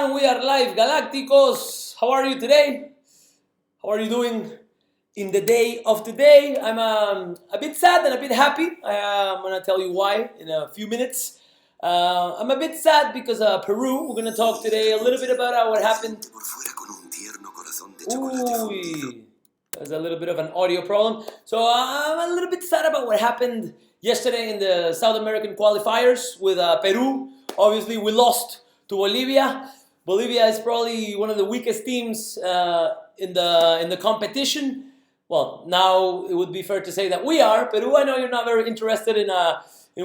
everyone, we are live, Galacticos. How are you today? How are you doing in the day of today? I'm a bit sad and a bit happy. I'm going to tell you why in a few minutes. I'm a bit sad because Peru, we're going to talk today a little bit about what happened. Ooh, there's a little bit of an audio problem. So I'm a little bit sad about what happened yesterday in the South American qualifiers with Peru. Obviously, we lost to Bolivia. Bolivia is probably one of the weakest teams in the competition. Well, now it would be fair to say that we are. Peru, I know you're not very interested in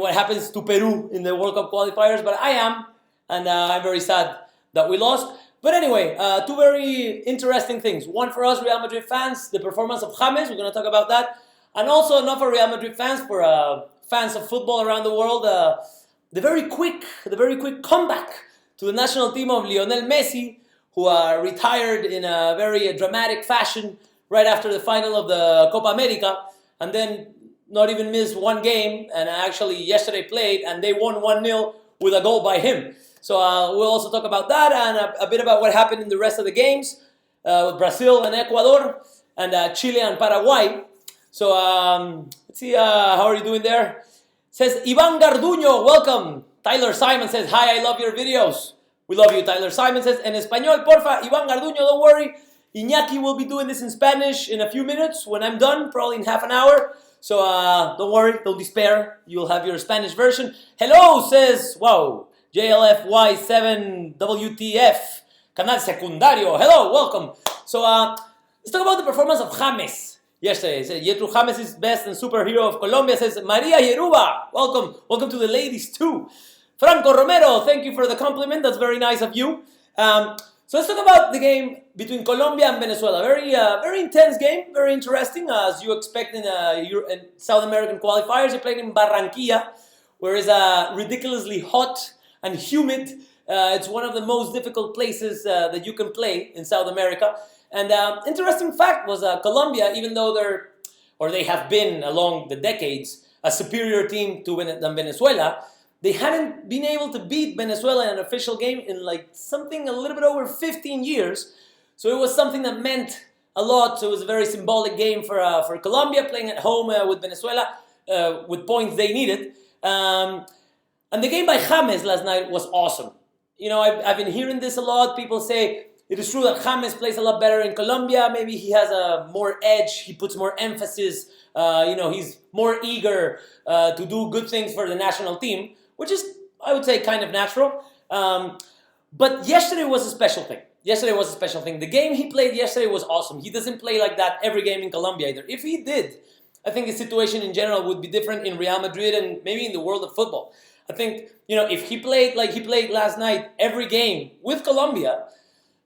what happens to Peru in the World Cup qualifiers, but I am, and I'm very sad that we lost. But anyway, two very interesting things. One for us Real Madrid fans, the performance of James. We're going to talk about that. And also not for Real Madrid fans, for fans of football around the world, the very quick comeback to the national team of Lionel Messi, who retired in a very dramatic fashion right after the final of the Copa America, and then not even missed one game, and actually yesterday played, and they won 1-0 with a goal by him. So we'll also talk about that and a bit about what happened in the rest of the games with Brazil and Ecuador and Chile and Paraguay. So let's see, how are you doing there? Says Ivan Garduño, welcome. Tyler Simon says, hi, I love your videos. We love you, Tyler Simon says, en español, porfa, Ivan Garduño, don't worry. Iñaki will be doing this in Spanish in a few minutes when I'm done, probably in half an hour. So don't worry, don't despair. You'll have your Spanish version. Hello, says, wow, JLFY7WTF, Canal Secundario. Hello, welcome. So let's talk about the performance of James. Yesterday, it said, Yetru James is best and superhero of Colombia. Says, Maria Yeruba, welcome. Welcome to the ladies too. Franco Romero, thank you for the compliment. That's very nice of you. So let's talk about the game between Colombia and Venezuela. Very intense game, very interesting. As you expect in South American qualifiers, they played in Barranquilla, where it's ridiculously hot and humid. It's one of the most difficult places that you can play in South America. And interesting fact was Colombia, even though they have been along the decades a superior team than Venezuela, they hadn't been able to beat Venezuela in an official game in like something a little bit over 15 years. So it was something that meant a lot. So it was a very symbolic game for Colombia, playing at home with Venezuela with points they needed. And the game by James last night was awesome. You know, I've been hearing this a lot. People say, it is true that James plays a lot better in Colombia. Maybe he has a more edge. He puts more emphasis. He's more eager to do good things for the national team, which is, I would say, kind of natural. But yesterday was a special thing. The game he played yesterday was awesome. He doesn't play like that every game in Colombia either. If he did, I think the situation in general would be different in Real Madrid and maybe in the world of football. I think, if he played like he played last night every game with Colombia,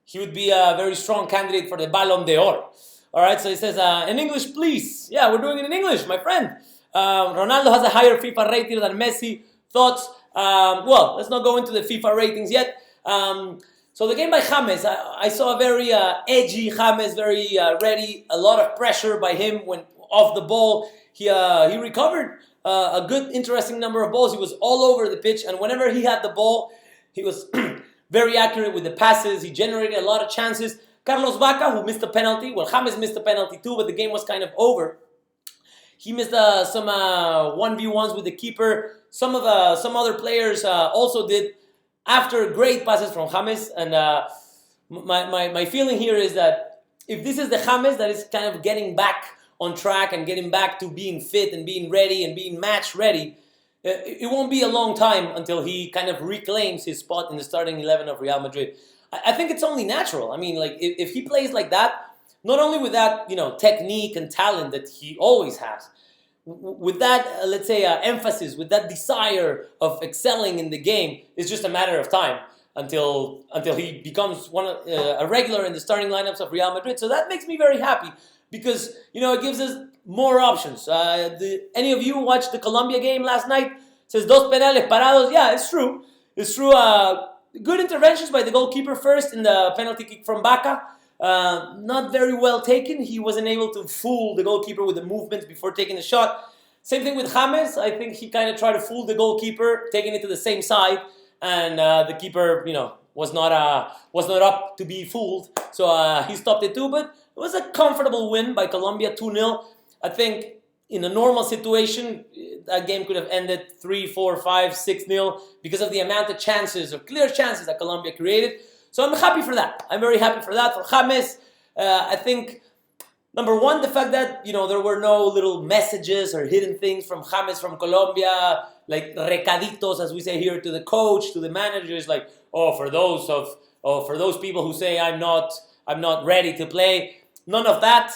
he would be a very strong candidate for the Ballon d'Or. All right, so he says, in English, please. Yeah, we're doing it in English, my friend. Ronaldo has a higher FIFA rating than Messi. Thoughts? Well, let's not go into the FIFA ratings yet. So the game by James, I saw a very edgy James, very ready, a lot of pressure by him when off the ball. He recovered a good, interesting number of balls. He was all over the pitch, and whenever he had the ball, he was very accurate with the passes. He generated a lot of chances. Carlos Vaca, who missed a penalty. Well, James missed a penalty too, but the game was kind of over. He missed some 1v1s with the keeper. Some other players also did after great passes from James. And my feeling here is that if this is the James that is kind of getting back on track and getting back to being fit and being ready and being match ready, it won't be a long time until he kind of reclaims his spot in the starting 11 of Real Madrid. I think it's only natural. I mean, like if he plays like that, not only with that technique and talent that he always has, with that let's say emphasis, with that desire of excelling in the game, it's just a matter of time until he becomes a regular in the starting lineups of Real Madrid. So that makes me very happy because it gives us more options. Any of you watched the Colombia game last night? It says dos penales parados. Yeah, it's true. It's true. Good interventions by the goalkeeper first in the penalty kick from Vaca. Not very well taken. He wasn't able to fool the goalkeeper with the movements before taking the shot. Same thing with James. I think he kind of tried to fool the goalkeeper, taking it to the same side, and the keeper, was not up to be fooled. So he stopped it too. But it was a comfortable win by Colombia, 2-0. I think in a normal situation, that game could have ended 3-4, 5, 6-0 because of the amount of chances or clear chances that Colombia created. So I'm happy for that. I'm very happy for that. For James, I think, number one, the fact that, there were no little messages or hidden things from James from Colombia, like recaditos, as we say here, to the coach, to the managers, like, for those people who say I'm not ready to play. None of that.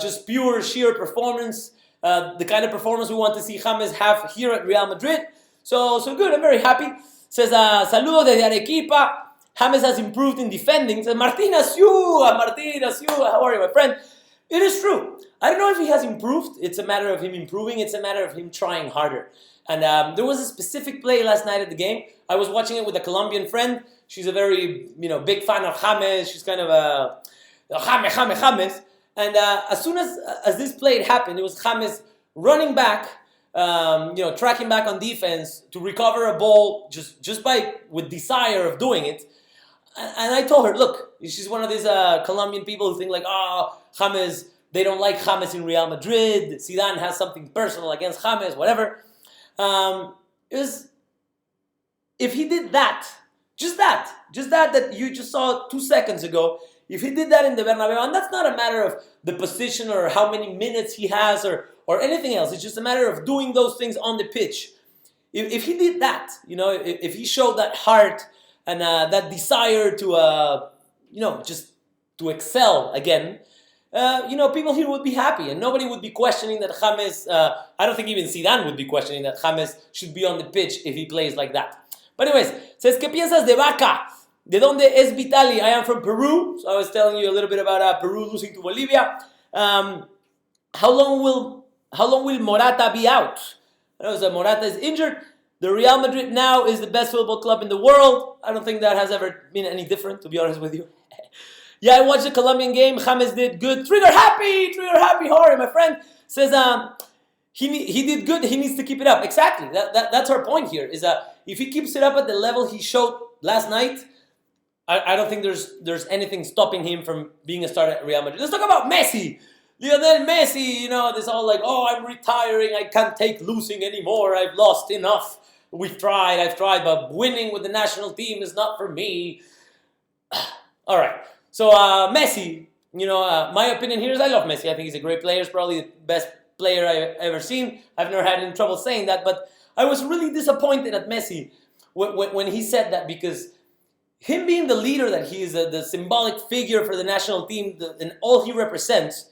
Just pure, sheer performance. The kind of performance we want to see James have here at Real Madrid. So good. I'm very happy. Says, saludos desde Arequipa. James has improved in defending. Says, Martín Asiu, how are you, my friend? It is true. I don't know if he has improved. It's a matter of him improving. It's a matter of him trying harder. And there was a specific play last night at the game. I was watching it with a Colombian friend. She's a very, big fan of James. She's kind of a James. And as soon as this play happened, it was James running back, tracking back on defense to recover a ball just with desire of doing it. And I told her, look, she's one of these Colombian people who think like, James, they don't like James in Real Madrid. Zidane has something personal against James, whatever. If he did that, just that you just saw 2 seconds ago, if he did that in the Bernabeu, and that's not a matter of the position or how many minutes he has or anything else, it's just a matter of doing those things on the pitch. If he did that, if he showed that heart and that desire to, just to excel again, people here would be happy and nobody would be questioning that James, I don't think even Zidane would be questioning that James should be on the pitch if he plays like that. But anyways, says, ¿qué piensas de Vaca? ¿De dónde es Vitaly? I am from Peru, so I was telling you a little bit about Peru losing to Bolivia. How long will Morata be out? I know that Morata is injured. The Real Madrid now is the best football club in the world. I don't think that has ever been any different, to be honest with you. Yeah, I watched the Colombian game. James did good. Trigger happy, Jorge, my friend. Says he did good. He needs to keep it up. Exactly. That's our point here. Is if he keeps it up at the level he showed last night, I don't think there's anything stopping him from being a starter at Real Madrid. Let's talk about Messi. Lionel Messi, this all like, I'm retiring. I can't take losing anymore. I've lost enough. I've tried, but winning with the national team is not for me. All right. So Messi, my opinion here is I love Messi. I think he's a great player. He's probably the best player I've ever seen. I've never had any trouble saying that, but I was really disappointed at Messi when he said that, because him being the leader that he is, the symbolic figure for the national team, and all he represents,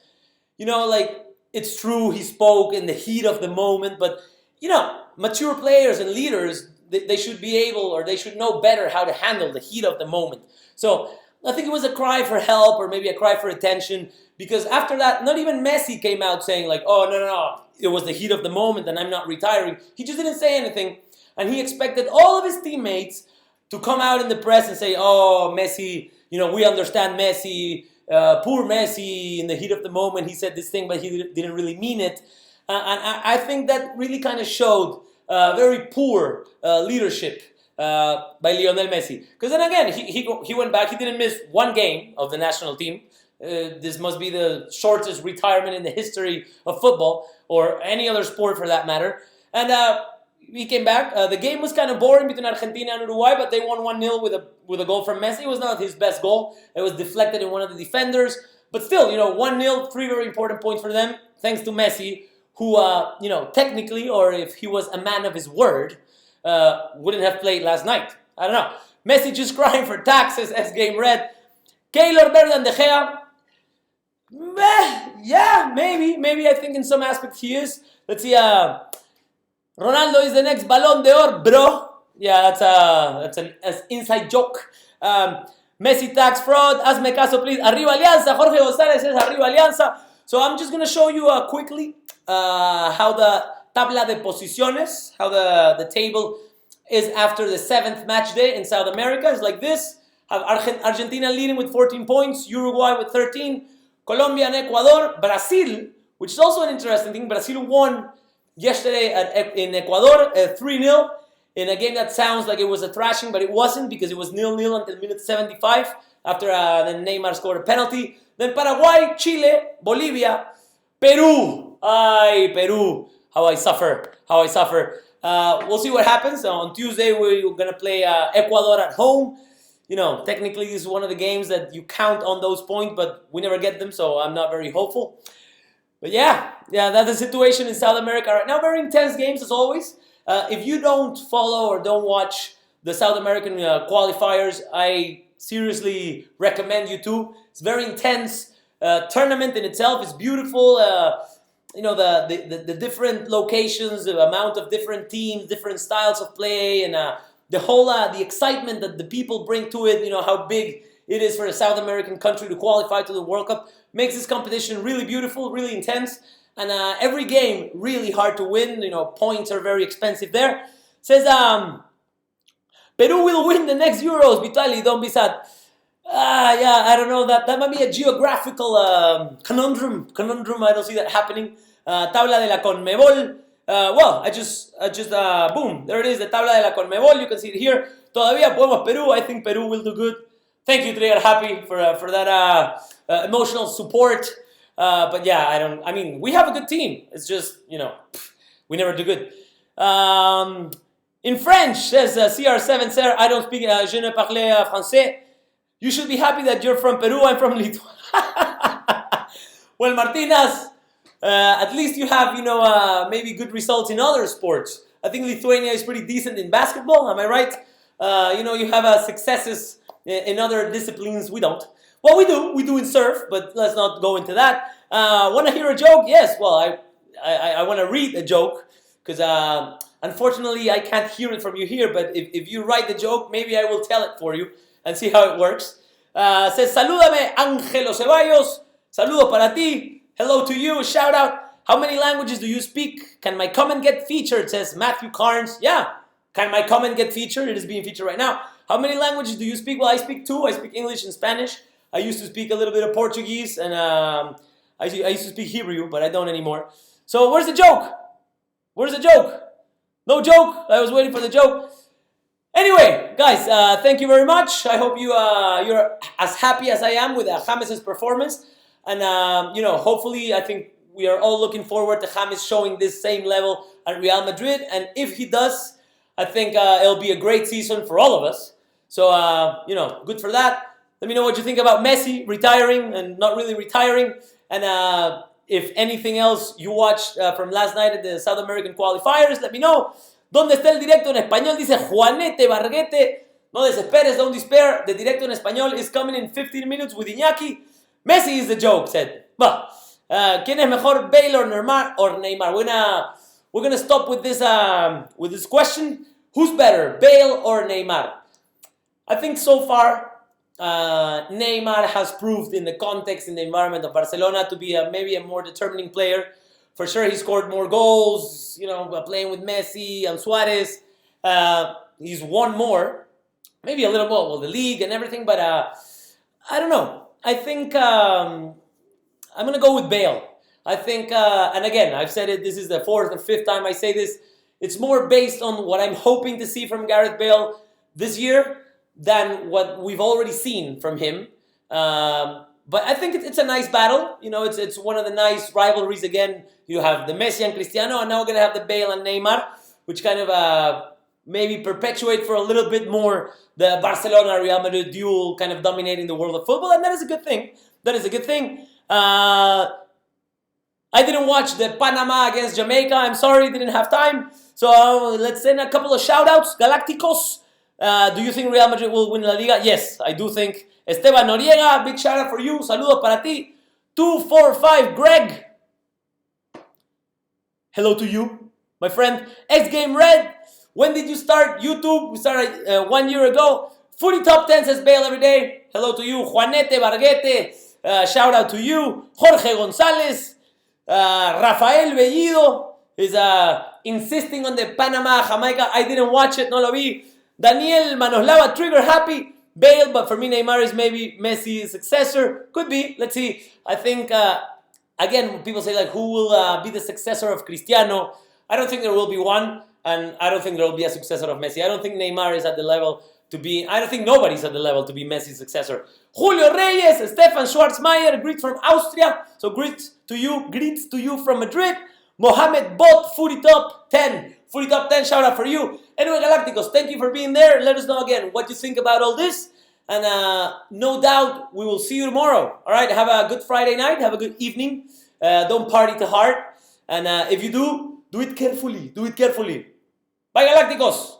it's true he spoke in the heat of the moment, but, mature players and leaders, they should be able, or they should know better how to handle the heat of the moment. So I think it was a cry for help or maybe a cry for attention, because after that, not even Messi came out saying like, no, it was the heat of the moment and I'm not retiring. He just didn't say anything, and he expected all of his teammates to come out in the press and say, Messi, we understand Messi, poor Messi, in the heat of the moment he said this thing, but he didn't really mean it. And I think that really kind of showed very poor leadership by Lionel Messi. Because then again, he went back. He didn't miss one game of the national team. This must be the shortest retirement in the history of football, or any other sport for that matter. And he came back. The game was kind of boring between Argentina and Uruguay, but they won 1-0 with a goal from Messi. It was not his best goal. It was deflected in one of the defenders. But still, 1-0, 3 very important points for them, thanks to Messi, who, technically, or if he was a man of his word, wouldn't have played last night. I don't know. Messi just crying for taxes as game read. Keylor better than De Gea? Yeah, maybe I think in some aspects he is. Let's see, Ronaldo is the next Ballon d'Or, bro. Yeah, that's an inside joke. Messi tax fraud. Hazme caso, please. Arriba Alianza. Jorge González says Arriba Alianza. So I'm just going to show you quickly how the tabla de posiciones, how the table is after the 7th match day in South America. It's like this. Have Argentina leading with 14 points, Uruguay with 13, Colombia and Ecuador, Brazil, which is also an interesting thing. Brazil won yesterday in Ecuador 3-0. in a game that sounds like it was a thrashing, but it wasn't because it was 0-0 until minute 75 after then Neymar scored a penalty. Then Paraguay, Chile, Bolivia, Peru. Ay, Peru. How I suffer. We'll see what happens. On Tuesday, we're going to play Ecuador at home. You know, technically, this is one of the games that you count on those points, but we never get them, so I'm not very hopeful. But yeah, that's the situation in South America right now. Very intense games, as always. If you don't follow or don't watch the South American qualifiers, I seriously recommend you to. It's very intense tournament in itself. It's beautiful. You know, the different locations, the amount of different teams, different styles of play, and the whole the excitement that the people bring to it. You know how big it is for a South American country to qualify to the World Cup makes this competition really beautiful, really intense. And every game really hard to win. You know, points are very expensive there. Says Peru will win the next Euros. Vitaly, don't be sad. Yeah, I don't know. That might be a geographical conundrum. I don't see that happening. Tabla de la Conmebol. Well, I just boom, there it is. The Tabla de la Conmebol. You can see it here. Todavía podemos Peru. I think Peru will do good. Thank you, Trigger Happy, for that emotional support. But yeah, I mean, we have a good team. It's just, you know, we never do good. In French, says CR7, sir, I don't speak, je ne parle français. You should be happy that you're from Peru, I'm from Lithuania. Well, Martinez, at least you have, you know, maybe good results in other sports. I think Lithuania is pretty decent in basketball, am I right? You know, you have successes in other disciplines. We don't. Well, we do in surf, but let's not go into that. Want to hear a joke? Yes, well, I want to read a joke, because unfortunately I can't hear it from you here, but if you write the joke, maybe I will tell it for you and see how it works. Says, salúdame, Ángelo Ceballos. Saludo para ti. Hello to you. Shout out. How many languages do you speak? Can my comment get featured? Says Matthew Carnes. Yeah. Can my comment get featured? It is being featured right now. How many languages do you speak? Well, I speak 2. I speak English and Spanish. I used to speak a little bit of Portuguese, and I used to speak Hebrew, but I don't anymore. So where's the joke? Where's the joke? No joke. I was waiting for the joke. Anyway, guys, thank you very much. I hope you're as happy as I am with James' performance. And, you know, hopefully I think we are all looking forward to James showing this same level at Real Madrid. And if he does, I think it'll be a great season for all of us. So, you know, good for that. Let me know what you think about Messi retiring and not really retiring. And if anything else you watched from last night at the South American qualifiers, let me know. ¿Dónde está el directo en español? Dice Juanete Barguete. No desesperes, don't despair. The directo en español is coming in 15 minutes with Iñaki. Messi is the joke, said. Well, ¿quién es mejor, Bale or Neymar? We're gonna stop with this question. Who's better, Bale or Neymar? I think so far, Neymar has proved in the context, in the environment of Barcelona, to be maybe a more determining player. For sure, he scored more goals, you know, playing with Messi and Suarez. He's won more, maybe a little more, well, the league and everything, but I don't know. I think I'm going to go with Bale. I think, and again, I've said it, this is the 4th or 5th time I say this. It's more based on what I'm hoping to see from Gareth Bale this year than what we've already seen from him. But I think it's a nice battle. You know, it's one of the nice rivalries again. You have the Messi and Cristiano, and now we're going to have the Bale and Neymar, which kind of maybe perpetuate for a little bit more the Barcelona-Real Madrid duel kind of dominating the world of football, and that is a good thing. That is a good thing. I didn't watch the Panama against Jamaica. I'm sorry, didn't have time. So let's send a couple of shout-outs. Galacticos. Do you think Real Madrid will win La Liga? Yes, I do think. Esteban Noriega, big shout out for you. Saludos para ti. 245 Greg. Hello to you, my friend. X Game Red. When did you start YouTube? We started 1 year ago. Footy Top 10 says Bale every day. Hello to you. Juanete Barguete. Shout out to you. Jorge Gonzalez. Rafael Bellido is insisting on the Panama Jamaica. I didn't watch it, no lo vi. Daniel Manoslava, trigger happy. Bale, but for me, Neymar is maybe Messi's successor. Could be. Let's see. I think, again, people say, like, who will be the successor of Cristiano? I don't think there will be one. and I don't think there will be a successor of Messi. I don't think Neymar is at the level to be, I don't think nobody's at the level to be Messi's successor. Julio Reyes, Stefan Schwarzmeier, greets from Austria. So greets to you from Madrid. Mohamed Bot, Footy Top 10. Footy Top 10, shout out for you. Anyway, Galacticos, thank you for being there. Let us know again what you think about all this. And no doubt we will see you tomorrow. All right, have a good Friday night. Have a good evening. Don't party too hard. And if you do it carefully. Do it carefully. Bye, Galacticos.